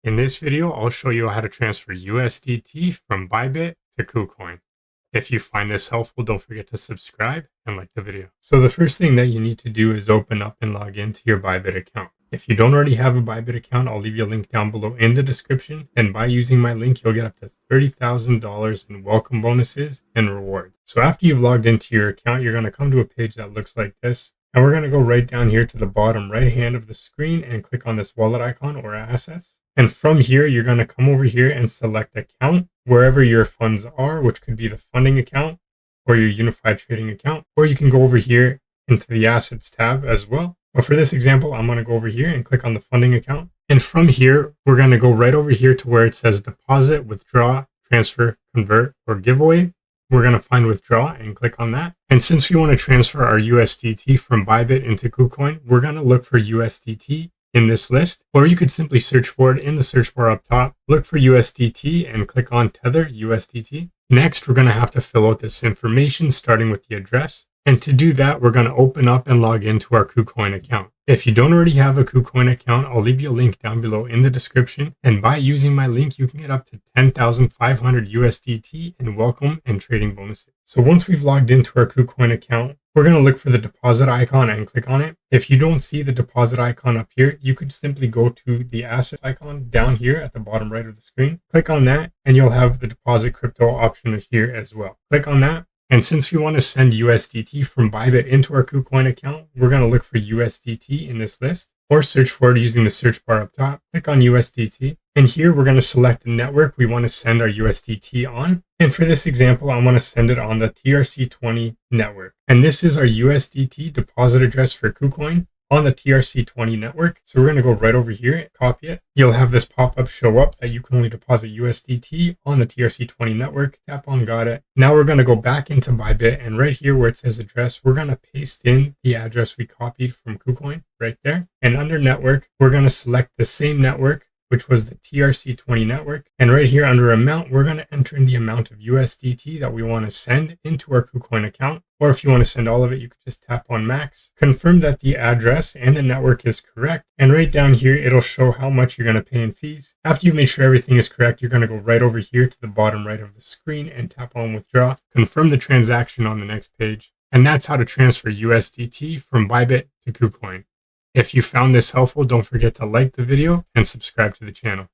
In this video, I'll show you how to transfer USDT from Bybit to KuCoin. If you find this helpful, don't forget to subscribe and like the video. So the first thing that you need to do is open up and log into your Bybit account. If you don't already have a Bybit account, I'll leave you a link down below in the description. And by using my link, you'll get up to $30,000 in welcome bonuses and rewards. So after you've logged into your account, you're going to come to a page that looks like this. And we're going to go right down here to the bottom right hand of the screen and click on this wallet icon or assets. And from here, you're going to come over here and select account wherever your funds are, which could be the funding account or your unified trading account, or you can go over here into the assets tab as well. But for this example, I'm going to go over here and click on the funding account. And from here, we're going to go right over here to where it says deposit, withdraw, transfer, convert, or giveaway. We're going to find withdraw and click on that. And since we want to transfer our USDT from Bybit into KuCoin, we're going to look for USDT in this list, or you could simply search for it in the search bar up top. Look for USDT and click on Tether USDT. Next, we're going to have to fill out this information starting with the address. And to do that, we're going to open up and log into our KuCoin account. If you don't already have a KuCoin account, I'll leave you a link down below in the description. And by using my link, you can get up to 10,500 USDT in welcome and trading bonuses. So once we've logged into our KuCoin account, we're going to look for the deposit icon and click on it. If you don't see the deposit icon up here, you could simply go to the asset icon down here at the bottom right of the screen. Click on that and you'll have the deposit crypto option here as well. Click on that. And since we want to send USDT from Bybit into our KuCoin account, we're going to look for USDT in this list or search for it using the search bar up top. Click on USDT. And here we're going to select the network we want to send our USDT on. And for this example, I want to send it on the TRC20 network. And this is our USDT deposit address for KuCoin on the TRC20 network. So we're going to go right over here, copy it. You'll have this pop-up show up that you can only deposit USDT on the TRC20 network. Tap on got it. Now we're going to go back into Bybit, and right here where it says address, we're going to paste in the address we copied from KuCoin right there. And under network, we're going to select the same network, which was the TRC20 network. And right here under amount, we're going to enter in the amount of USDT that we want to send into our KuCoin account. Or if you want to send all of it, you could just tap on max, confirm that the address and the network is correct. And right down here, it'll show how much you're going to pay in fees. After you've made sure everything is correct, you're going to go right over here to the bottom right of the screen and tap on withdraw, confirm the transaction on the next page. And that's how to transfer USDT from Bybit to KuCoin. If you found this helpful, don't forget to like the video and subscribe to the channel.